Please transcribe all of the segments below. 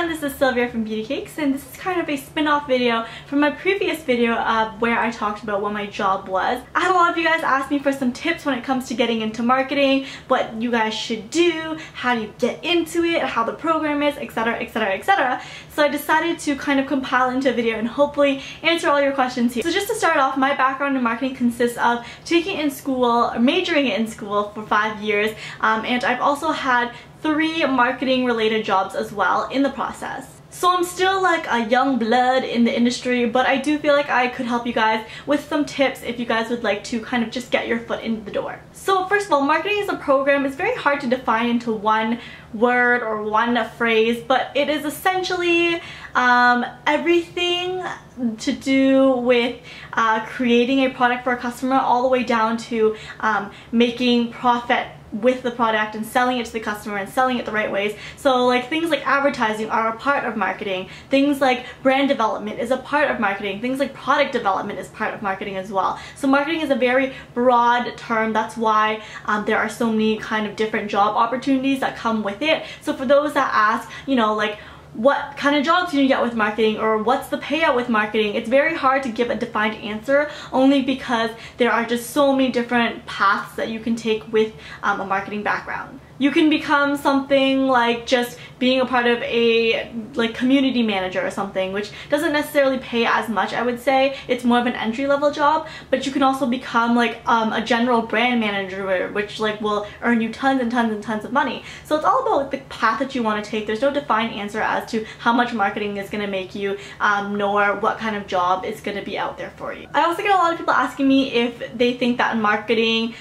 everyone, this is Sylvia from Beauty Cakes, and this is kind of a spin-off video from my previous video where I talked about what my job was. I had a lot of you guys ask me for some tips when it comes to getting into marketing, what you guys should do, how do you get into it, how the program is, etc, etc, etc. So I decided to kind of compile into a video and hopefully answer all your questions here. So just to start off, my background in marketing consists of taking it in school, or majoring it in school for 5 years, and I've also had 3 marketing related jobs as well in the process. So I'm still like a young blood in the industry, but I do feel like I could help you guys with some tips if you guys would like to kind of just get your foot in the door. So first of all, marketing as a program is very hard to define into one word or one phrase, but it is essentially everything to do with creating a product for a customer all the way down to making profit with the product and selling it to the customer and selling it the right ways. So like things like advertising are a part of marketing, things like brand development is a part of marketing, things like product development is part of marketing as well. So marketing is a very broad term. That's why there are so many kind of different job opportunities that come with it. So for those that ask, you know, like, what kind of jobs do you get with marketing, or what's the payout with marketing, it's very hard to give a defined answer, only because there are just so many different paths that you can take with a marketing background. You can become something like just being a part of a community manager or something, which doesn't necessarily pay as much, I would say. It's more of an entry-level job, but you can also become like a general brand manager, which like will earn you tons and tons and tons of money. So it's all about the path that you want to take. There's no defined answer as to how much marketing is going to make you, nor what kind of job is going to be out there for you. I also get a lot of people asking me if they think that marketing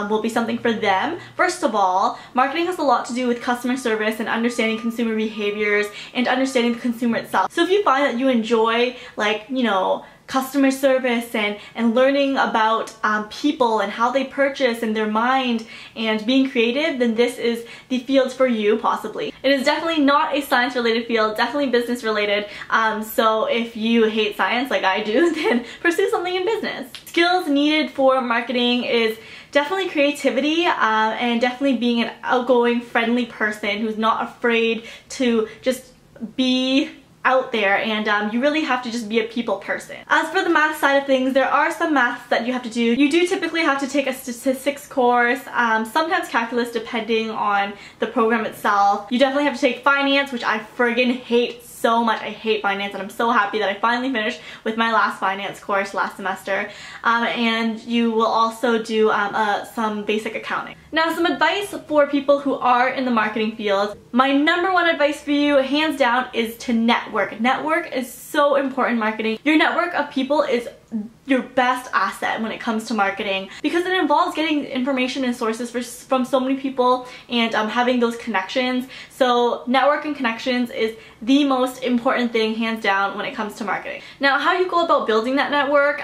will be something for them. First of all, marketing has a lot to do with customer service and understanding consumer behaviors and understanding the consumer itself. So if you find that you enjoy, like, you know, customer service and learning about people and how they purchase and their mind and being creative, then this is the field for you, possibly. It is definitely not a science related field, definitely business related, so if you hate science like I do, then pursue something in business. Skills needed for marketing is definitely creativity and definitely being an outgoing, friendly person who's not afraid to just be out there, and you really have to just be a people person. As for the math side of things, there are some maths that you have to do. You do typically have to take a statistics course, sometimes calculus depending on the program itself. You definitely have to take finance, which I friggin' hate so much. I hate finance, and I'm so happy that I finally finished with my last finance course last semester. And you will also do some basic accounting. Now, some advice for people who are in the marketing field. My #1 advice for you, hands down, is to network. Network is so important in marketing. Your network of people is your best asset when it comes to marketing, because it involves getting information and sources from so many people and having those connections. So network and connections is the most important thing, hands down, when it comes to marketing. Now, how you go about building that network,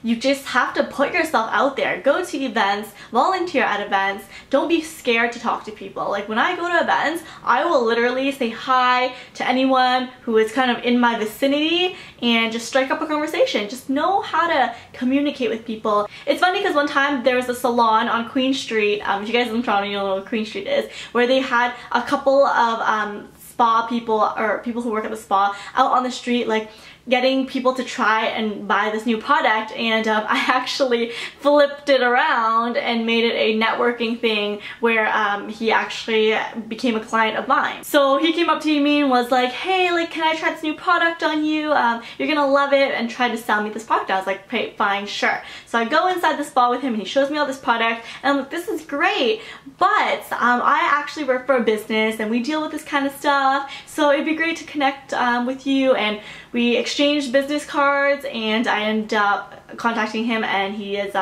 you just have to put yourself out there. Go to events, volunteer at events, don't be scared to talk to people. Like when I go to events, I will literally say hi to anyone who is kind of in my vicinity and just strike up a conversation. Just know how to communicate with people. It's funny because one time there was a salon on Queen Street, if you guys live in Toronto, you'll know what Queen Street is, where they had a couple of spa people, or people who work at the spa, out on the street, like getting people to try and buy this new product, and I actually flipped it around and made it a networking thing where he actually became a client of mine. So he came up to me and was like, hey, like, can I try this new product on you? You're gonna love it, and tried to sell me this product. I was like, okay, fine, sure. So I go inside the spa with him and he shows me all this product, and I'm like, this is great, but I actually work for a business and we deal with this kind of stuff, so it'd be great to connect with you. And we exchanged business cards, and I ended up contacting him, and he is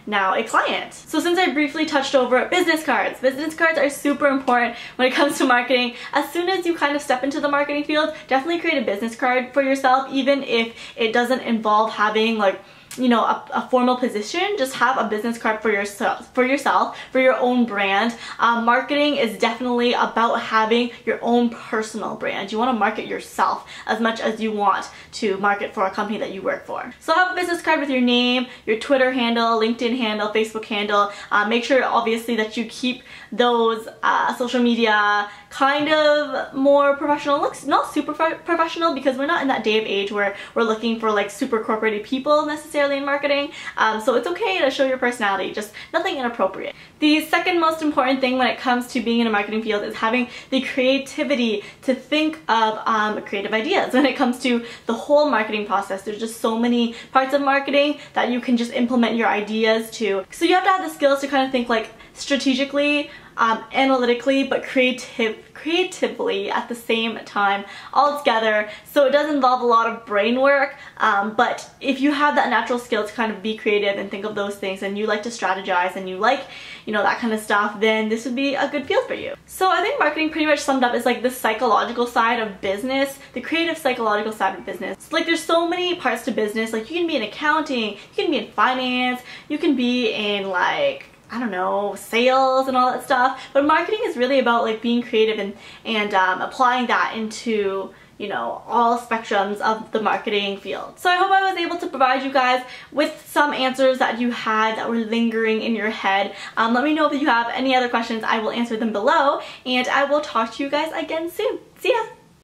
now a client. So since I briefly touched over business cards are super important when it comes to marketing. As soon as you kind of step into the marketing field, definitely create a business card for yourself, even if it doesn't involve having like you know, a formal position. Just have a business card for yourself, for your own brand. Marketing is definitely about having your own personal brand. You want to market yourself as much as you want to market for a company that you work for. So have a business card with your name, your Twitter handle, LinkedIn handle, Facebook handle. Make sure obviously that you keep those social media kind of more professional looks, not super professional, because we're not in that day of age where we're looking for like super corporate people necessarily in marketing. So it's okay to show your personality, just nothing inappropriate. The second most important thing when it comes to being in a marketing field is having the creativity to think of creative ideas. When it comes to the whole marketing process, there's just so many parts of marketing that you can just implement your ideas to. So you have to have the skills to kind of think like strategically, analytically, but creatively at the same time, all together. So it does involve a lot of brain work, but if you have that natural skill to kind of be creative and think of those things, and you like to strategize and you like, you know, that kind of stuff, then this would be a good field for you. So I think marketing pretty much summed up is like the psychological side of business, the creative psychological side of business. So like there's so many parts to business. Like you can be in accounting, you can be in finance, you can be in like, I don't know, sales and all that stuff. But marketing is really about like being creative and applying that into, you know, all spectrums of the marketing field. So I hope I was able to provide you guys with some answers that you had that were lingering in your head. Let me know if you have any other questions. I will answer them below, and I will talk to you guys again soon. See ya!